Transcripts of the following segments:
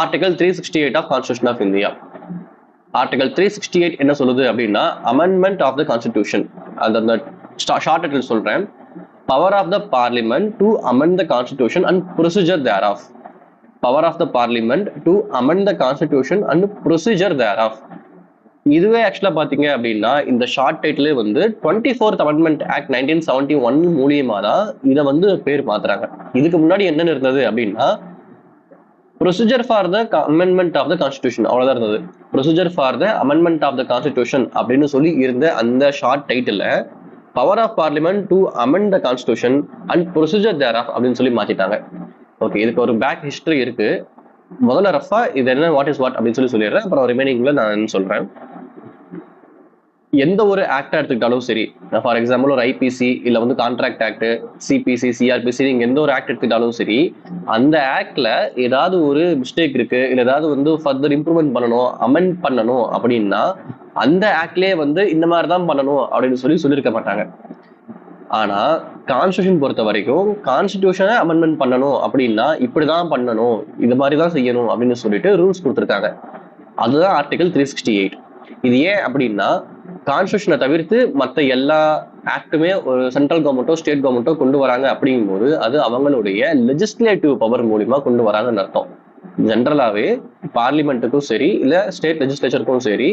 Article 368 of constitution of India. Article 368 என்ன சொல்லுது அப்படின்னா, அமெண்ட்மெண்ட் ஆஃப் த கான்ஸ்டிடியூஷன். அந்த ஷார்ட் டைட்டில் சொல்றேன். Power of the parliament to amend the constitution and procedure thereof. Power of the parliament to amend the constitution and procedure thereof. இதுவே ஆக்சுவலா பாத்தீங்க அப்படின்னா இந்த ஷார்ட் டைட்டிலே வந்து 24th amendment act 1971 மூலியமா தான் இதை வந்து பேர் மாத்துறாங்க. இதுக்கு முன்னாடி என்ன இருந்தது அப்படின்னா, procedure for the amendment of the constitution அவ்வளவுதான் இருந்தது. Procedure for the amendment of the constitution அப்படின்னு சொல்லி இருந்த அந்த short title power of parliament to amend the constitution and procedure thereof அப்படின்னு சொல்லி மாத்திட்டாங்க. ஓகே, இதுக்கு ஒரு பேக் ஹிஸ்டரி இருக்கு. முதல்ல ரஃபா இது என்ன, வாட் இஸ் வாட் அப்படின்னு சொல்லி சொல்லிடுறேன். அப்புறம் ரிமைனிங்ல நான் சொல்றேன். எந்த ஒரு ஆக்டா எடுத்துக்கிட்டாலும் சரி, ஃபார் எக்ஸாம்பிள் ஒரு ஐபிசி இல்ல வந்து கான்ட்ராக்ட் ஆக்ட், சிபிசி, சிஆர்பிசி, நீங்க எந்த ஒரு ஆக்ட் எடுத்துக்கிட்டாலும் சரி, அந்த ஆக்ட்ல ஏதாவது ஒரு மிஸ்டேக் இருக்கு, இல்ல ஏதாவது வந்து ஃபர்தர் இம்ப்ரூவ்மெண்ட் பண்ணணும், அமெண்ட் பண்ணணும் அப்படின்னா அந்த ஆக்ட்லயே வந்து இந்த மாதிரி தான் பண்ணணும் அப்படின்னு சொல்லியிருக்க மாட்டாங்க. ஆனா கான்ஸ்டிடியூஷன் பொறுத்த வரைக்கும் கான்ஸ்டிடியூஷனை அமெண்ட்மெண்ட் பண்ணணும் அப்படின்னா இப்படிதான் பண்ணணும், இது மாதிரி தான் செய்யணும் அப்படின்னு சொல்லிட்டு ரூல்ஸ் கொடுத்துருக்காங்க. அதுதான் ஆர்டிகல் 368. இது ஏன் அப்படின்னா, கான்ஸ்டிடியூஷனை தவிர்த்து மற்ற எல்லா ஆக்டுமே ஒரு சென்ட்ரல் கவர்மெண்ட்டோ ஸ்டேட் கவர்மெண்ட்டோ கொண்டு வராங்க அப்படிங்கும்போது அது அவங்களுடைய லெஜிஸ்லேட்டிவ் பவர் மூலியமா கொண்டு வராங்கன்னு அர்த்தம். ஜென்ரலாவே பார்லிமெண்ட்டுக்கும் சரி இல்ல ஸ்டேட் லெஜிஸ்லேச்சருக்கும் சரி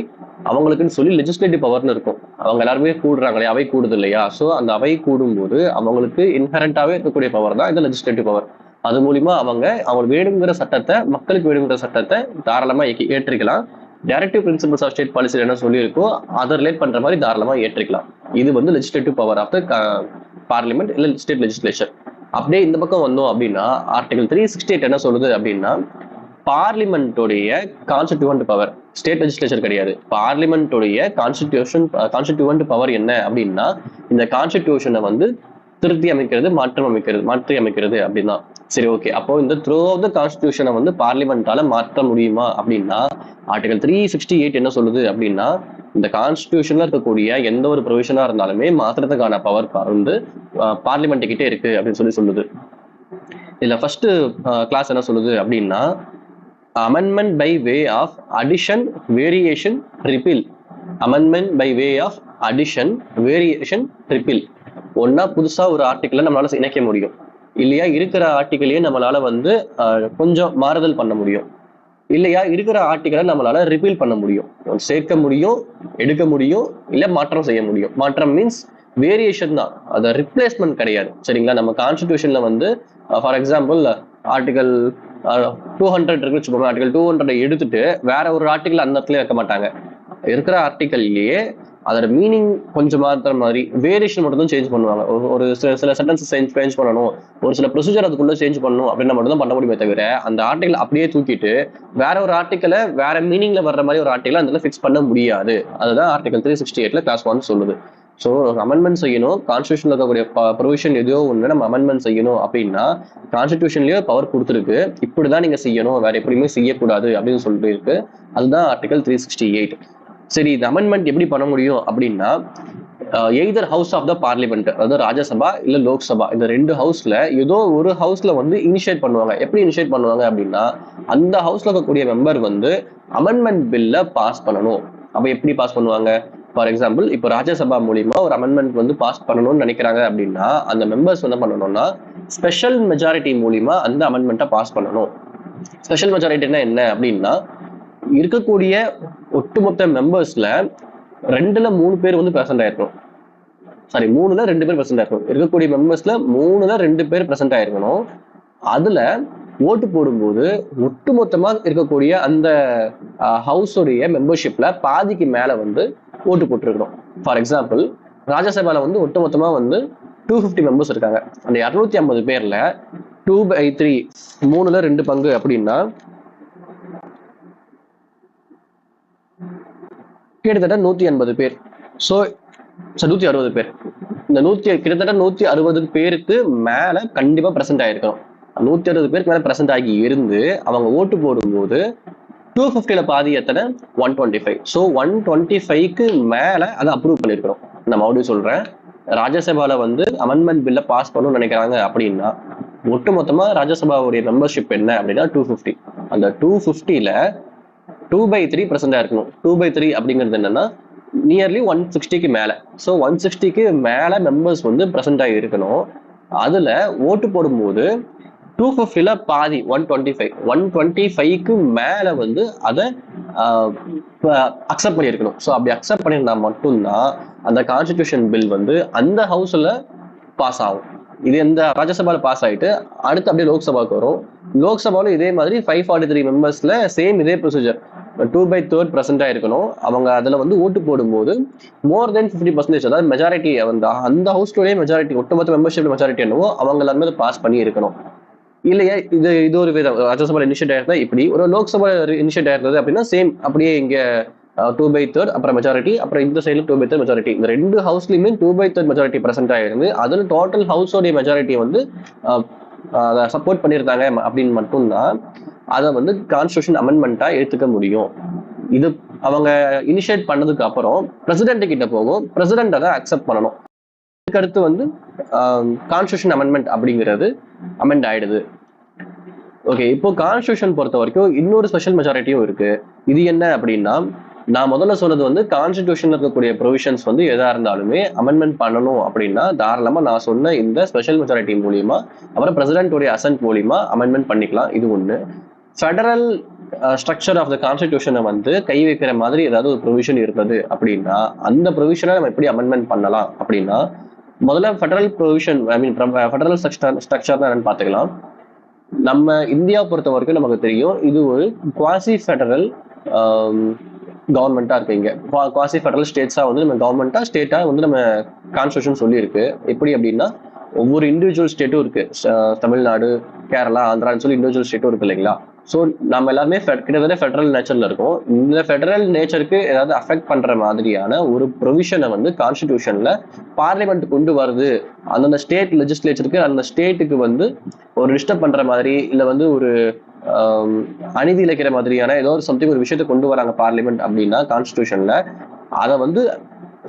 அவங்களுக்குன்னு சொல்லி லெஜிஸ்லேட்டிவ் பவர்னு இருக்கும். அவங்க எல்லாருமே கூடுறாங்களே, அவை கூடுது இல்லையா? ஸோ அந்த அவை கூடும்போது அவங்களுக்கு இன்ஹரண்டாவே இருக்கக்கூடிய பவர் தான் இந்த லெஜிஸ்லேட்டிவ் பவர். அது மூலியமா அவங்களுக்கு வேணுங்கிற சட்டத்தை, மக்களுக்கு வேணுங்கிற சட்டத்தை தாராளமா ஏற்றிக்கலாம். Directive principles of state policy என்ன சொல்லியிருக்கோ அதை ரிலேட் பண்ற மாதிரி தாராளமா ஏற்றிக்கலாம். இது வந்து legislative power of the parliament இல்ல ஸ்டேட் லெஜிஸ்லேச்சர். அப்படியே இந்த பக்கம் வந்தோம் அப்படின்னா ஆர்டிகல் 368 என்ன சொல்லுது அப்படின்னா, பார்லிமெண்டோடைய கான்ஸ்டிடியூவன்ட் பவர், ஸ்டேட் லெஜிஸ்லேச்சர் கிடையாது. பார்லிமெண்டோடைய கான்ஸ்டிடியூவன்ட் பவர் என்ன அப்படின்னா, இந்த கான்ஸ்டிடியூஷனை வந்து திருத்தி அமைக்கிறது, மாற்றி அமைக்கிறது அப்படின்னா. சரி, ஓகே, அப்போ இந்த த்ரூ ஆஃப் த கான்ஸ்டிடியூஷனை வந்து பார்லிமெண்டால மாற்ற முடியுமா அப்படின்னா, ஆர்டிகல் 368 என்ன சொல்லுது அப்படின்னா, இந்த கான்ஸ்டிடியூஷன்ல இருக்கக்கூடிய எந்த ஒரு ப்ரொவிஷனா இருந்தாலுமே மாற்றுறதுக்கான பவர் வந்து பார்லிமெண்ட் கிட்டே இருக்கு அப்படின்னு சொல்லுது. இதுல ஃபர்ஸ்ட் கிளாஸ் என்ன சொல்லுது அப்படின்னா, amendment by way of addition, variation, repeal. Amendment by way of addition, variation, repeal. ஒன்னா புதுசா ஒரு ஆர்டிகிளை நம்மளால இணைக்க முடியும், இல்லையா இருக்கிற ஆர்டிகிளையே நம்மளால வந்து கொஞ்சம் மாறுதல் பண்ண முடியும், இல்லையா இருக்கிற ஆர்டிகிளை நம்மளால ரிப்பீல் பண்ண முடியும், சேர்க்க முடியும், எடுக்க முடியும், இல்ல மாற்றம் செய்ய முடியும். மாற்றம் மீன்ஸ் வேரியேஷன் தான், அது ரிப்ளேஸ்மெண்ட் கிடையாது. சரிங்களா? நம்ம கான்ஸ்டிடியூஷன்ல வந்து ஃபார் எக்ஸாம்பிள் ஆர்டிகல் 200 இருக்கு வச்சுக்கோங்க. ஆர்டிகல் 200 எடுத்துட்டு வேற ஒரு ஆர்டிகல் அந்த இடத்துல வைக்க மாட்டாங்க. இருக்கிற ஆர்டிகல்லையே அதோட மீனிங் கொஞ்சம் மாத்திர மாதிரி வேரியேஷன் மட்டும் தான் சேஞ்ச் பண்ணுவாங்க. ஒரு சில சென்டென்ஸ் சேஞ்ச் பண்ணணும், ஒரு சில ப்ரொசீஜர் அதுக்குள்ள சேஞ்ச் பண்ணணும் அப்படின்னா மட்டும் தான் பண்ண முடியுமே தவிர அந்த ஆர்டிகல் அப்படியே தூக்கிட்டு வேற ஒரு ஆர்டிகலை வேற மீனிங்ல வர்ற மாதிரி ஒரு ஆர்டிகல் அந்த ஃபிக்ஸ் பண்ண முடியாது. அதுதான் ஆர்டிகல் 368 கிளாஸ் 1 சொல்லுது. ஸோ அமெண்ட்மெண்ட் செய்யணும், கான்ஸ்டிடியூஷன்ல இருக்கக்கூடிய ப்ரொவிஷன் எதையோ ஒன்று நம்ம அமெண்ட்மெண்ட் செய்யணும் அப்படின்னா கான்ஸ்டிடியூஷன்லயே பவர் கொடுத்துருக்கு, இப்படிதான் நீங்க செய்யணும், வேற எப்படியுமே செய்யக்கூடாது அப்படின்னு சொல்லிட்டு இருக்கு. அதுதான் ஆர்டிகல் 368. சரி, இந்த அமெண்ட்மெண்ட் எப்படி பண்ண முடியும் அப்படின்னா, either house of the parliament, அதாவது ராஜ்யசபா இல்ல லோக்சபா, இந்த ரெண்டு ஹவுஸ்ல ஏதோ ஒரு ஹவுஸ்ல வந்து இனிஷியேட் பண்ணுவாங்க. எப்படி இனிஷியேட் பண்ணுவாங்க அப்படின்னா, அந்த ஹவுஸ்ல இருக்கக்கூடிய மெம்பர் வந்து அமெண்ட்மெண்ட் பில்ல பாஸ் பண்ணணும். அப்ப எப்படி பாஸ் பண்ணுவாங்க? ஃபார் எக்ஸாம்பிள், இப்போ ராஜ்யசபா மூலியமா ஒரு அமெண்ட்மெண்ட் வந்து பாஸ் பண்ணணும்னு நினைக்கிறாங்க அப்படின்னா அந்த மெம்பர்ஸ் என்ன பண்ணணும்னா ஸ்பெஷல் மெஜாரிட்டி மூலியமா அந்த அமெண்ட்மெண்ட்டை பாஸ் பண்ணணும். ஸ்பெஷல் மெஜாரிட்டினா என்ன அப்படின்னா, இருக்கக்கூடிய ஒட்டுமொத்த மெம்பர்ஸ்ல 2ல் 3 பேர் வந்து பிரசன்ட் ஆயிருக்கணும். சாரி, 3ல் 2 பேர் பிரசன்ட் ஆயிருக்கணும். இருக்கக்கூடிய மெம்பர்ஸ்ல 3ல் 2 பேர் பிரசன்ட் ஆயிருக்கணும். அதுல ஓட்டு போடும்போது ஒட்டுமொத்தமா இருக்கக்கூடிய அந்த ஹவுஸோடைய மெம்பர்ஷிப்ல பாதிக்கு மேல வந்து ஓட்டு போட்டுருக்கணும். ஃபார் எக்ஸாம்பிள், ராஜ்யசபால வந்து ஒட்டுமொத்தமா வந்து 250 மெம்பர்ஸ் இருக்காங்க. அந்த 250 பேர்ல 2/3, 3ல் 2 பங்கு அப்படின்னா கிட்டத்தட்ட 180 பேர். ஸோ 160 பேர். இந்த கிட்டத்தட்ட 160 பேருக்கு மேல கண்டிப்பா பிரசன்ட் ஆயிருக்கணும். 160 பேருக்கு மேல பிரசன்ட் ஆகி இருந்து அவங்க ஓட்டு போடும்போது 250ல பாதி எத்தனை? 125. ஸோ 125க்கு மேல அதை அப்ரூவ் பண்ணிருக்கிறோம். நான் மறுபடியும் சொல்றேன், ராஜ்யசபால வந்து அமெண்ட்மெண்ட் பில்ல பாஸ் பண்ணணும்னு நினைக்கிறாங்க அப்படின்னா ஒட்டுமொத்தமா ராஜ்யசபாவுடைய மெம்பர்ஷிப் என்ன அப்படின்னா 250. அந்த 250ல 2/3% இருக்கணும். 2/3 அப்படிங்கிறது என்னன்னா நியர்லி 160க்கு மேல. ஸோ 160க்கு மேல மெம்பர்ஸ் வந்து பிரசன்ட் ஆகி இருக்கணும். அதுல ஓட்டு போடும்போது 250ல பாதி 125க்கு மேல வந்து அதை அக்செப்ட் பண்ணியிருக்கணும். ஸோ அப்படி அக்செப்ட் பண்ணியிருந்தா மட்டும்தான் அந்த கான்ஸ்டிடியூஷன் பில் வந்து அந்த ஹவுஸ்ல பாஸ் ஆகும். இது இந்த ராஜ்யசபால பாஸ் ஆயிட்டு அடுத்து அப்படியே லோக்சபாவுக்கு வரும். லோக்சபாவில் இதே மாதிரி 543 மெம்பர்ஸ்ல சேம் இதே ப்ரொசீஜர் 2/3% இருக்கணும். அவங்க அதுல வந்து ஓட்டு போடும்போது மோர் தென் 50%, அதாவது மெஜாரிட்டி அந்த ஹவுஸ்லயே மெஜாரிட்டி, ஒட்டுமொத்த மெம்பர்ஷிப் மெஜாரிட்டி என்னவோ அவங்க எல்லாருமே பாஸ் பண்ணி இருக்கணும். இல்லையா இது ஒரு விதம். ராஜ்யசபா இனிஷியேட் ஆயிருந்தா இப்படி, ஒரு லோக்சபா இனிஷியேட் ஆயிருந்தது அப்படின்னா சேம் அப்படியே இங்க 2/3 அப்புறம் மெஜாரிட்டி, அப்புறம் இந்த சைட்ல 2/3 மெஜாரிட்டி. இந்த ரெண்டு ஹவுஸ்லயுமே 2/3 மெஜாரிட்டி பிரசன்ட் ஆயிருந்து அதுல டோட்டல் ஹவுஸோடைய மெஜாரிட்டி வந்து அதை சப்போர்ட் பண்ணியிருந்தாங்க அப்படின்னு மட்டும்தான் அதை வந்து கான்ஸ்டியூஷன் அமெண்ட்மெண்ட்டா எடுத்துக்க முடியும். இது அவங்க இனிஷியேட் பண்ணதுக்கு அப்புறம் பிரசிடென்ட் கிட்ட போகும், பிரசிடென்ட் அதை அக்செப்ட் பண்ணணும். அதுக்கடுத்து வந்து கான்ஸ்டியூஷன் அமெண்ட்மெண்ட் அப்படிங்கிறது அமெண்ட் ஆயிடுது. ஓகே, இப்போ கான்ஸ்டியூஷன் பொறுத்த வரைக்கும் இன்னொரு ஸ்பெஷல் மெஜாரிட்டியும் இருக்கு. இது என்ன அப்படின்னா, நான் முதல்ல சொன்னது வந்து கான்ஸ்டிடியூஷன்ல இருக்கக்கூடிய ப்ரொவிஷன்ஸ் வந்து எதா இருந்தாலுமே அமெண்ட்மெண்ட் பண்ணணும் அப்படின்னா தாராளமா நான் சொன்ன இந்த ஸ்பெஷல் மெஜாரிட்டி மூலியமா அப்புறம் பிரசிடென்டோடைய அசன்ட் மூலியமா அமெண்ட்மெண்ட் பண்ணிக்கலாம். இது ஒண்ணு. ஃபெடரல் ஸ்ட்ரக்சர் ஆஃப் த கான்ஸ்டிடியூஷனை வந்து கை வைக்கிற மாதிரி ஏதாவது ஒரு ப்ரொவிஷன் இருந்தது அப்படின்னா அந்த ப்ரொவிஷனை நம்ம எப்படி அமெண்ட்மெண்ட் பண்ணலாம் அப்படின்னா, முதல்ல ஃபெடரல் ப்ரொவிஷன் ஃபெடரல் ஸ்ட்ரக்சர் என்னன்னு பார்த்துக்கலாம். நம்ம இந்தியா பொறுத்த வரைக்கும் நமக்கு தெரியும் இது ஒரு குவாசி ஃபெடரல் கவர்மெண்டா இருக்கு. இங்க குவாசி ஃபெடரல் ஸ்டேட்ஸா வந்து நம்ம கவர்மெண்டா ஸ்டேட்டா வந்து நம்ம கான்ஸ்டியூஷன் சொல்லி இருக்கு. எப்படி அப்படின்னா ஒவ்வொரு இண்டிவிஜுவல் ஸ்டேட்டும் இருக்கு. தமிழ்நாடு, கேரளா, ஆந்திரான்னு சொல்லி இண்டிவிஜுவல் ஸ்டேட்டும் இருக்கு இல்லைங்களா. ஸோ நம்ம எல்லாருமே கிட்டத்தட்ட ஃபெடரல் நேச்சர்ல இருக்கும். இந்த ஃபெடரல் நேச்சருக்கு ஏதாவது அஃபெக்ட் பண்ற மாதிரியான ஒரு ப்ரொவிஷனை வந்து கான்ஸ்டிடியூஷன்ல பார்லிமெண்ட் கொண்டு வருது, அந்தந்த ஸ்டேட் லெஜிஸ்லேச்சருக்கு அந்த ஸ்டேட்டுக்கு வந்து ஒரு டிஸ்டர்ப் பண்ற மாதிரி இல்லை வந்து ஒரு அநீதி இழைக்கிற மாதிரியான ஏதோ ஒரு சம்திங் ஒரு விஷயத்தை கொண்டு வராங்க பார்லிமெண்ட் அப்படின்னா கான்ஸ்டிடியூஷன்ல அதை வந்து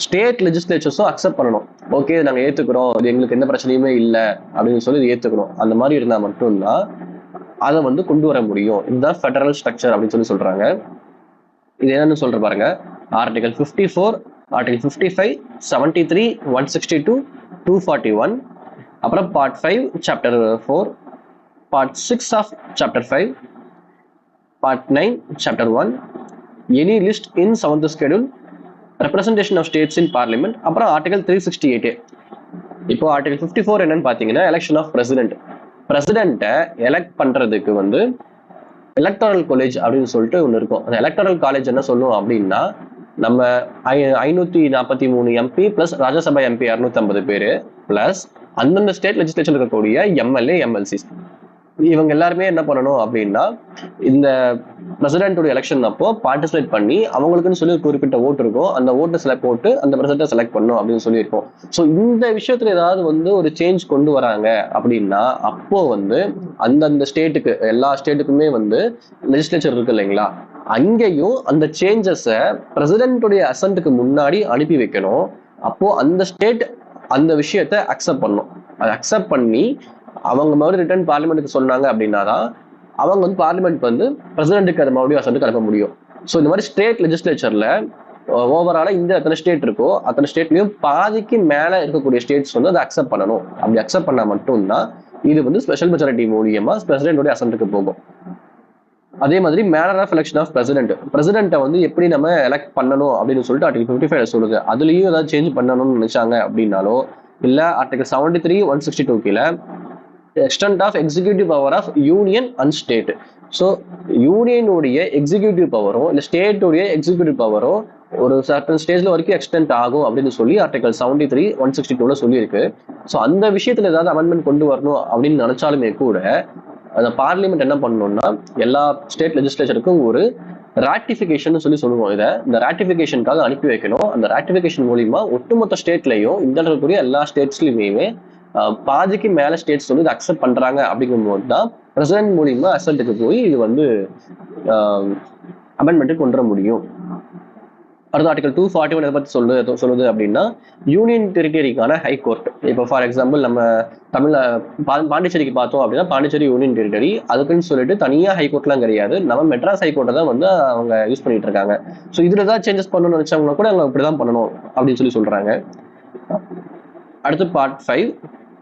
ஸ்டேட் லெஜிஸ்லேச்சர்ஸும் அக்செப்ட் பண்ணணும். ஓகே, நாங்கள் ஏற்றுக்கிறோம், இது எங்களுக்கு எந்த பிரச்சனையுமே இல்லை அப்படின்னு சொல்லி ஏற்றுக்கணும். அந்த மாதிரி இருந்தால் மட்டும்தான் அதை வந்து கொண்டு வர முடியும். இதுதான் ஃபெடரல் ஸ்ட்ரக்சர் அப்படின்னு சொல்லி சொல்றாங்க. இது என்னன்னு சொல்ற பாருங்க. ஆர்டிகல் 54, ஆர்டிகல் 55, 73, 162, 241, அப்புறம் part 5 chapter 4, part 6 of chapter 5, part 9 chapter 1, any list in 7th schedule, representation of states in parliament, அப்புறம் ஆர்டிகல் 368. இப்போ ஆர்டிகல் 54 என்னன்னு பாத்தீங்கன்னா எலெக்ஷன் ஆஃப் பிரசிடென்ட். பிரசிடென்ட்டை எலெக்ட் பண்றதுக்கு வந்து எலக்டோரல் காலேஜ் அப்படின்னு சொல்லிட்டு ஒன்று இருக்கும். அந்த எலக்டோரல் காலேஜ் என்ன சொல்லுவோம் அப்படின்னா, நம்ம 543 எம்பி பிளஸ் ராஜ்யசபா எம்பி 250 பேரு பிளஸ் அந்தந்த ஸ்டேட் லெஜிஸ்லேச்சர் இருக்கக்கூடிய எம்எல்ஏ, எம்எல்சிஸ், இவங்க எல்லாருமே என்ன பண்ணணும் அப்படின்னா இந்த பிரசிடென்டோட எலெக்ஷன் அப்போ பார்ட்டிசிபேட் பண்ணி அவங்களுக்குன்னு சொல்லி ஒரு குறிப்பிட்ட ஓட்டு இருக்கும், அந்த ஓட்டை செலக்ட் போட்டு அந்த பிரசிடென்ட்டை செலக்ட் பண்ணணும் அப்படின்னு சொல்லியிருக்கோம். ஸோ இந்த விஷயத்துல ஏதாவது வந்து ஒரு சேஞ்ச் கொண்டு வராங்க அப்படின்னா அப்போ வந்து அந்தந்த ஸ்டேட்டுக்கு எல்லா ஸ்டேட்டுக்குமே வந்து லெஜிஸ்லேச்சர் இருக்கு இல்லைங்களா, அங்கேயும் அந்த சேஞ்சஸை பிரசிடென்டோடைய அசன்ட்டுக்கு முன்னாடி அனுப்பி வைக்கணும். அப்போ அந்த ஸ்டேட் அந்த விஷயத்த அக்செப்ட் பண்ணணும். அதை அக்செப்ட் பண்ணி அவங்க மறுபடியும் ரிட்டர்ன் பார்லிமெண்ட்டுக்கு சொன்னாங்க அப்படின்னா தான் அவங்க வந்து பார்லிமெண்ட் வந்து பிரசிடென்ட்டுக்கு அதை மறுபடியும் அசன்ட்டுக்கு அனுப்ப முடியும். ஸோ இந்த மாதிரி ஸ்டேட் லெஜிஸ்லேச்சர்ல ஓவராலா இந்த எத்தனை ஸ்டேட் இருக்கோ அத்தனை ஸ்டேட்லயும் பாதிக்கு மேல இருக்கக்கூடிய ஸ்டேட்ஸ் வந்து அதை அக்செப்ட் பண்ணணும். அப்படி அக்செப்ட் பண்ணா மட்டும்தான் இது வந்து ஸ்பெஷல் மெஜாரிட்டி மூலியமா பிரசிடென்டோட அசன்ட்டுக்கு போகும். அதே மாதிரி மேனர் ஆஃப் எலெக்ஷன் ஆஃப் பிரசிடென்ட்டை வந்து எப்படி நம்ம எலெக்ட் பண்ணணும் அப்படின்னு சொல்லிட்டு ஆர்டிகல் 55 சொல்லுது. அதுலயும் ஏதாவது சேஞ்ச் பண்ணணும்னு நினைச்சாங்க அப்படின்னாலோ இல்ல ஆர்டிகல் 73, 162 கீழே extent of executive power of union and state. So யூனியனுடைய எக்ஸிக்யூட்டிவ் பவரும் இல்லை ஸ்டேட்டுடைய எக்ஸிக்யூட்டிவ் பவரும் ஒரு சர்டன் ஸ்டேஜ்ல வரைக்கும் எக்ஸ்டென்ட் ஆகும் அப்படின்னு சொல்லி ஆர்டிகல் 73, 162 சொல்லியிருக்கு. ஸோ அந்த விஷயத்துல ஏதாவது அமெண்ட்மெண்ட் கொண்டு வரணும் அப்படின்னு நினைச்சாலுமே கூட அந்த பார்லிமெண்ட் என்ன பண்ணணும்னா எல்லா ஸ்டேட் லெஜிஸ்லேச்சருக்கும் ஒரு ராட்டிஃபிகேஷன் சொல்லி சொல்லுவோம். இதை இந்த ராட்டிஃபிகேஷனுக்காக அனுப்பி வைக்கணும். அந்த ராட்டிஃபிகேஷன் மூலியமா ஒட்டுமொத்த ஸ்டேட்லையும் இந்த இருக்கக்கூடிய எல்லா ஸ்டேட்ஸ்லயுமே பாதிக்கு மேல ஸ்டேட்ஸ் வந்து இதை அக்செப்ட் பண்றாங்க அப்படிங்கும் போது தான் பிரசிடென்ட் மூலியமா அசன்ட்டுக்கு போய் இது வந்து அமெண்ட்மெண்ட்டுக்கு கொண்டு வர முடியும். அடுத்த ஆர்டிகல் 241 எதை பத்தி சொல்லுது அப்படின்னா யூனியன் டெரிட்டரிக்கான ஹை கோர்ட். இப்போ ஃபார் எக்ஸாம்பிள் நம்ம தமிழ்ல பாண்டிச்சேரிக்கு பார்த்தோம் அப்படின்னா பாண்டிச்சேரி யூனியன் டெரிட்டரி, அதுக்குன்னு சொல்லிட்டு தனியா ஹை கோர்ட்லாம் கிடையாது. நம்ம மெட்ராஸ் ஹை கோர்ட்டை தான் வந்து அவங்க யூஸ் பண்ணிட்டு இருக்காங்க. ஸோ இதுல ஏதாவது சேஞ்சஸ் பண்ணணும்னு நினைச்சவங்க கூட அவங்க இப்படிதான் பண்ணணும் அப்படின்னு சொல்றாங்க. அடுத்து பார்ட் 5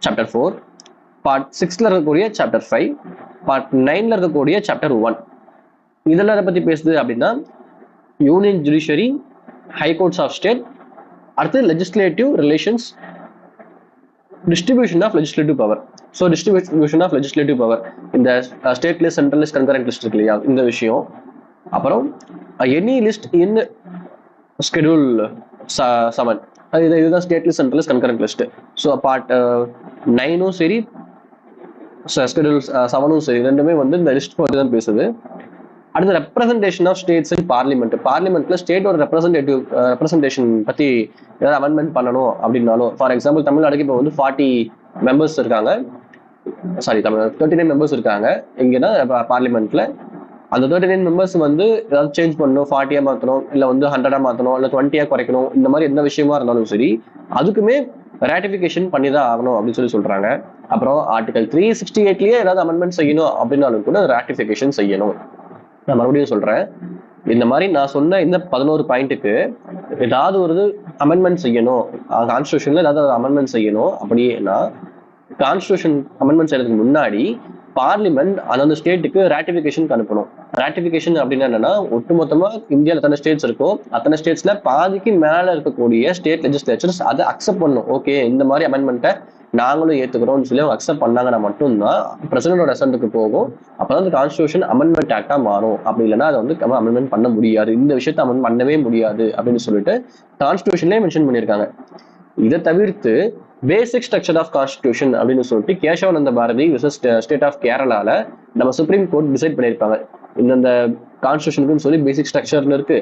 சாப்டர் 4, பார்ட் 6ல இருக்கக்கூடிய சாப்டர் 5, பார்ட் 9ல இருக்கக்கூடிய சாப்டர் 1. இதெல்லாம் எதை பத்தி பேசுது அப்படின்னா union judiciary, high courts of state, அடுத்து legislative relations, distribution of legislative power. So distribution of legislative power இந்த state list, central list, concurrent list இருக்கு இல்லையா, இந்த விஷயம். அப்புறம் எனி லிஸ்ட் இன் ஸ்கெடியூல் 7, இதுதான் state list, central list, concurrent list. So part 9ம் சரி, ஸ்கெடியூல் 7ம் சரி, ரெண்டுமே வந்து இந்த லிஸ்ட் பற்றி தான் பேசுது. அடுத்து representation of states in parliament. பார்லிமெண்ட்ல ஸ்டேட்டோட ரெப்ரசன்டேஷன் பத்தி ஏதாவது அமெண்ட்மெண்ட் பண்ணணும் அப்படின்னாலும், ஃபார் எக்ஸாம்பிள் தமிழ்நாடுக்கு இப்போ வந்து 40 மெம்பர்ஸ் இருக்காங்க, 39 மெம்பர்ஸ் இருக்காங்க இங்கன்னா பார்லிமெண்ட்ல. அந்த 39 மெம்பர்ஸ் வந்து ஏதாவது சேஞ்ச் பண்ணணும், 40 மாற்றணும், இல்லை வந்து 100 மாற்றணும், இல்லை 20 குறைக்கணும், இந்த மாதிரி எந்த விஷயமா இருந்தாலும் சரி அதுக்குமே ராட்டிபிகேஷன் பண்ணி தான் ஆகணும் அப்படின்னு சொல்றாங்க. அப்புறம் ஆர்டிகல் 368லயே ஏதாவது அமெண்ட்மெண்ட் செய்யணும் அப்படின்னாலும் கூட ராட்டிபிகேஷன் செய்யணும். நான் மறுபடியும் சொல்றேன், இந்த மாதிரி நான் சொன்ன இந்த 11 பாயிண்ட்டுக்கு ஏதாவது ஒரு அமெண்ட்மெண்ட் செய்யணும், கான்ஸ்டியூஷன்ல ஏதாவது அமெண்ட்மெண்ட் செய்யணும் அப்படின்னா கான்ஸ்டியூஷன் அமெண்ட்மெண்ட் செய்யறதுக்கு முன்னாடி பார்லிமெண்ட் அந்தந்த ஸ்டேட்டுக்கு ராட்டிபிகேஷன் அனுப்பணும். ராட்டிபிகேஷன் அப்படின்னா என்னன்னா, ஒட்டுமொத்தமா இந்தியாவில் எத்தனை ஸ்டேட்ஸ் இருக்கோ அத்தனை ஸ்டேட்ஸ்ல பாதிக்கு மேல இருக்கக்கூடிய ஸ்டேட் லெஜிஸ்லேச்சர்ஸ் அதை அக்செப்ட் பண்ணும். ஓகே, இந்த மாதிரி அமெண்ட்மெண்ட்டை நாங்களும் ஏத்துக்கிறோம்னு சொல்லி அவங்க அக்செப்ட் பண்ணாங்கன்னா மட்டும்தான் பிரசிடென்டோட அசென்ட்டுக்கு போகும். அப்பதான் அந்த கான்ஸ்டியூஷன் அமெண்ட்மெண்ட் ஆக்டா மாறும். அப்படி இல்லைன்னா அதை வந்து அமெண்ட்மெண்ட் பண்ண முடியாது, இந்த விஷயத்தை அமெண்ட் பண்ணவே முடியாது அப்படின்னு சொல்லிட்டு கான்ஸ்டியூஷன்லேயே மென்ஷன் பண்ணியிருக்காங்க. இதை தவிர்த்து பேசிக் ஸ்ட்ரக்சர் ஆஃப் கான்ஸ்டியூஷன் அப்படின்னு சொல்லிட்டு Kesavananda Bharati versus state of கேரளால நம்ம சுப்ரீம் கோர்ட் டிசைட் பண்ணியிருப்பாங்க. இந்த கான்ஸ்டியூஷனுக்குன்னு சொல்லி பேசிக் ஸ்ட்ரக்சர்னு இருக்கு,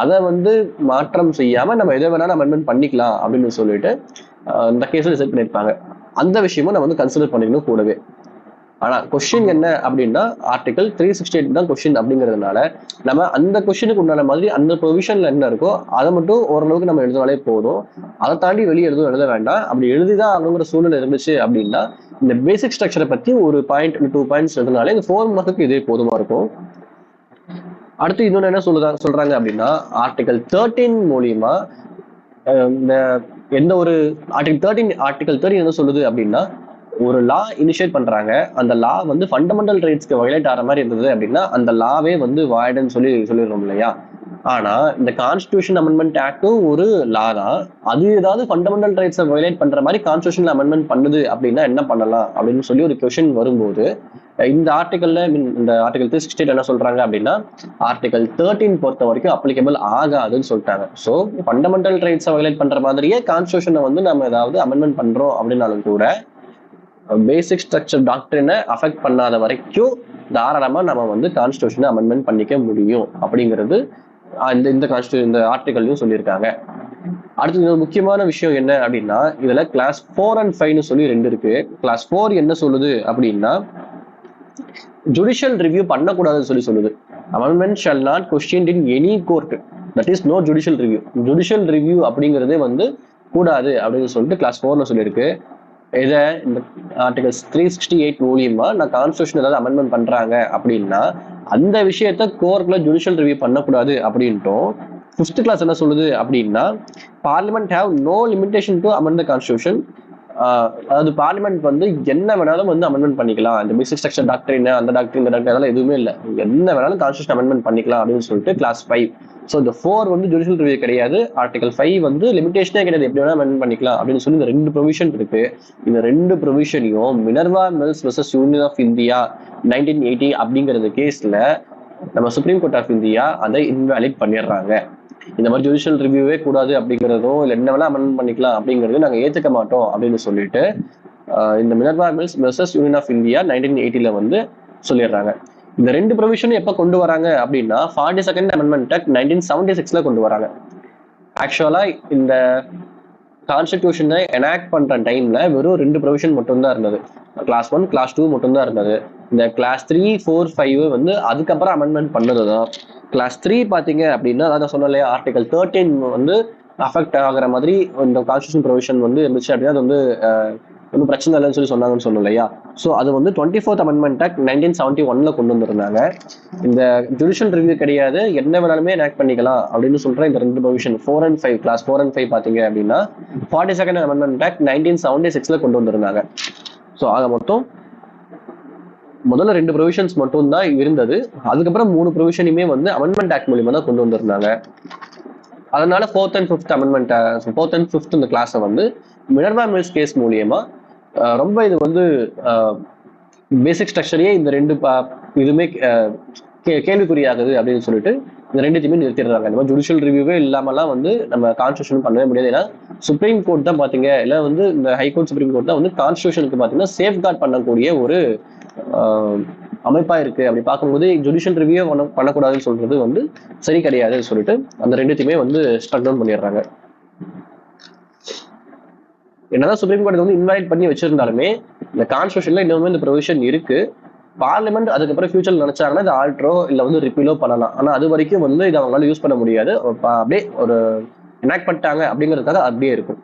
அதை வந்து மாற்றம் செய்யாம நம்ம எதை வேணாலும் அமெண்ட்மெண்ட் பண்ணிக்கலாம் அப்படின்னு சொல்லிட்டு இந்த கேஸ்ல டிசைட் பண்ணியிருப்பாங்க. அந்த விஷயமும் நம்ம வந்து கன்சிடர் பண்ணிக்கணும் கூடவே. ஆனா கொஸ்டின் என்ன அப்படின்னா ஆர்டிகல் 368 தான் கொஸ்டின் அப்படிங்கிறதுனால நம்ம அந்த கொஸ்டினுக்கு உண்டான மாதிரி அந்த ப்ரொவிஷன்ல என்ன இருக்கோ அதை மட்டும் ஓரளவுக்கு நம்ம எழுதினாலே போதும். அதை தாண்டி வெளியே எதுவும் எழுத வேண்டாம். அப்படி எழுதிதான் ஆகணுங்கிற சூழ்நிலை இருந்துச்சு அப்படின்னா இந்த பேசிக் ஸ்ட்ரக்சரை பத்தி ஒரு பாயிண்ட் 2 பாயிண்ட்ஸ் எழுதினாலே இந்த 4 மார்க்குக்கு இதே போதுமா இருக்கும். அடுத்து இன்னொன்னு என்ன சொல்றாங்க அப்படின்னா ஆர்டிகல் 13 மூலியமா இந்த எந்த ஒரு ஆர்டிகல் 13 என்ன சொல்லுது அப்படின்னா, ஒரு லா இனிஷியேட் பண்றாங்க, அந்த லா வந்து ஃபண்டமெண்டல் ரைட்ஸ்க்கு வயலேட் ஆகிற மாதிரி இருந்தது அப்படின்னா அந்த லாவே வந்து வாய்டுன்னு சொல்லிடுறோம் இல்லையா. ஆனா இந்த கான்ஸ்டியூஷன் அமெண்ட்மெண்ட் ஆக்டும் ஒரு லா தான், அது ஏதாவது ஃபண்டமெண்டல் ரைட்ஸை வயலேட் பண்ற மாதிரி கான்ஸ்டியூஷன்ல அமெண்ட்மெண்ட் பண்ணுது அப்படின்னா என்ன பண்ணலாம் அப்படின்னு சொல்லி ஒரு கொஸ்டின் வரும்போது இந்த ஆர்டிகல்ல இந்த ஆர்டிகல் 368 என்ன சொல்றாங்க அப்படின்னா ஆர்டிகல் 13 பொறுத்த வரைக்கும் அப்ளிகபிள் ஆகாதுன்னு சொல்லிட்டாங்க. ஸோ ஃபண்டமெண்டல் ரைட்ஸை வயலேட் பண்ற மாதிரியே கான்ஸ்டியூஷனை வந்து நம்ம ஏதாவது அமெண்ட்மெண்ட் பண்றோம் அப்படின்னாலும் கூட பேசிக் ஸ்ட்ரக்சர் டாக்டரினை அஃபெக்ட் பண்ணாத வரைக்கும் தாராளமா நம்ம வந்து கான்ஸ்டியூஷனை அமெண்ட்மெண்ட் பண்ணிக்க முடியும் அப்படிங்கிறது இந்த ஆர்டிகல்லையும் சொல்லியிருக்காங்க. அடுத்து முக்கியமான விஷயம் என்ன அப்படின்னா இதுல கிளாஸ் 4 and 5 சொல்லி 2 இருக்கு. கிளாஸ் 4 என்ன சொல்லுது அப்படின்னா ஜுடிஷியல் ரிவ்யூ பண்ணக்கூடாதுன்னு சொல்லுது. Amendment shall not question in any court, that is no judicial review. Judicial review அப்படிங்கிறதே வந்து கூடாது அப்படின்னு சொல்லிட்டு கிளாஸ் 4ல சொல்லியிருக்கு. இதை இந்த ஆர்டிகல் 368 மூலியமா நான் கான்ஸ்டியூஷன் ஏதாவது அமெண்ட்மெண்ட் பண்றாங்க அப்படின்னா அந்த விஷயத்த கோர்ட்ல ஜுடிஷியல் ரிவ்யூ பண்ணக்கூடாது அப்படின்ட்டும் 5th கிளாஸ் என்ன சொல்லுது அப்படின்னா parliament have no limitation to amend the constitution. அதாவது பார்லிமெண்ட் வந்து என்ன வேணாலும் வந்து அமெண்ட்மெண்ட் பண்ணிக்கலாம். இந்த பேசிக் ஸ்ட்ரக்சர் டாக்டரின் அந்த டாக்டரின் இந்த டாக்டர் அதெல்லாம் எதுவுமே இல்லை, என்ன வேணாலும் கான்ஸ்டியூஷன் அமெண்ட்மெண்ட் பண்ணிக்கலாம் அப்படின்னு சொல்லிட்டு கிளாஸ் 5. ஸோ இந்த 4 வந்து ஜுடிஷியல் ரிவ்யூ கிடையாது, ஆர்டிகல் 5 வந்து லிமிடேஷனே கிடையாது, எப்படி வேணா அமெண்ட் பண்ணிக்கலாம் அப்படின்னு சொல்லி இந்த 2 ப்ரொவிஷன் இருக்கு. இந்த 2 ப்ரொவிஷனையும் Minerva Mills versus Union of India 1980 அப்படிங்கிறது கேஸ்ல நம்ம சுப்ரீம் கோர்ட் ஆஃப் இந்தியா அதை இன்வாலிட் பண்ணிடுறாங்க. இந்த மாதிரி ஜுடிஷியல் ரிவ்யூவே கூடாது அப்படிங்கிறதும் இல்லை என்ன வேணா அமெண்ட் பண்ணிக்கலாம் அப்படிங்கிறது நாங்கள் ஏற்றுக்க மாட்டோம் அப்படின்னு சொல்லிட்டு இந்த Minerva Mills versus Union of India 1980 வந்து சொல்லிடுறாங்க. இந்த 2 ப்ரொவிஷனும் எப்போ கொண்டு வராங்க அப்படின்னா 42nd அமெண்ட்மெண்ட் ஆக்ட் 1976 கொண்டு வராங்க. ஆக்சுவலா இந்த கான்ஸ்டிடியூஷனை எனாக்ட் பண்ற டைம்ல வெறும் 2 ப்ரொவிஷன் மட்டும்தான் இருந்தது. கிளாஸ் 1 கிளாஸ் 2 மட்டும்தான் இருந்தது. இந்த கிளாஸ் 3 4 5 வந்து அதுக்கப்புறம் அமெண்ட்மெண்ட் பண்ணதுதான். கிளாஸ் 3 பாத்தீங்க அப்படின்னா அதான் சொன்னேன் இல்லையா, ஆர்டிகல் 13 வந்து அஃபெக்ட் ஆகுற மாதிரி இந்த கான்ஸ்டியூஷன் ப்ரொவிஷன் வந்து இருந்துச்சு அப்படின்னா அது வந்து ஒன்றும் பிரச்சனை இல்லைன்னு சொல்லி சொன்னாங்கன்னு சொன்னோம் இல்லையா. ஸோ அது வந்து 24th அமெண்ட்மெண்ட் ஆக்ட் 1971 கொண்டு வந்திருந்தாங்க. இந்த ஜுடிஷியல் ரிவ்யூ கிடையாது, என்ன வேணாலுமே ஆக்ட் பண்ணிக்கலாம் அப்படின்னு சொல்ற இந்த ரெண்டு ப்ரொவிஷன் 4 and 5 கிளாஸ் 4 and 5 பாத்தீங்க அப்படின்னா 42nd அமெண்ட்மெண்ட் ஆக்ட் 1976 கொண்டு வந்திருந்தாங்க. ஸோ ஆக மொத்தம் முதல்ல 2 ப்ரொவிஷன்ஸ் மட்டும் தான் இருந்தது. அதுக்கப்புறம் 3 ப்ரொவிஷனுமே வந்து அமெண்ட்மெண்ட் ஆக்ட் மூலியமா தான் கொண்டு வந்திருந்தாங்க. அதனால 4th and 5th amendment 4th and 5th இந்த கிளாஸை வந்து மினர்வா மில்ஸ் கேஸ் மூலியமா ரொம்ப இது வந்து பேசிக் ஸ்ட்ரக்சரையே இந்த ரெண்டு இதுவுமே கேள்விக்குறியாகுது அப்படின்னு சொல்லிட்டு இந்த ரெண்டுத்தையுமே நிறுத்திடுறாங்க. இந்த மாதிரி ஜுடிஷியல் ரிவ்யூவே இல்லாமலாம் வந்து நம்ம கான்ஸ்டியூஷன் பண்ணவே முடியாது. ஏன்னா சுப்ரீம் கோர்ட் தான் பாத்தீங்க, இல்லை வந்து இந்த ஹைகோர்ட் சுப்ரீம் கோர்ட் தான் வந்து கான்ஸ்டியூஷனுக்கு பாத்தீங்கன்னா சேஃப்கார்ட் பண்ணக்கூடிய ஒரு அமைப்பா இருக்கு. அப்படி பார்க்கும்போது ஜுடிஷியல் ரிவ்யூ பண்ணக்கூடாதுன்னு சொல்றது வந்து சரி கிடையாதுன்னு சொல்லிட்டு அந்த ரெண்டுத்தையுமே வந்து ஸ்ட்ரக் டவுன் பண்ணிடுறாங்க. என்னதான் சுப்ரீம் கோர்ட் வந்து இன்வைட் பண்ணி வச்சிருந்தாலுமே இந்த கான்ஸ்டியூஷன்ல இன்னுமே இந்த ப்ரொவிஷன் இருக்கு. பார்லிமெண்ட் அதுக்கப்புறம் ஃபியூச்சர்ல நினைச்சாங்கன்னா இது ஆல்ட்ரோ இல்ல வந்து ரிப்பீலோ பண்ணலாம். ஆனா அது வரைக்கும் வந்து இதை அவங்களால யூஸ் பண்ண முடியாது. அப்படியே ஒரு எனாக்ட் பண்ணிட்டாங்க அப்படிங்கிறதுக்காக அப்படியே இருக்கும்.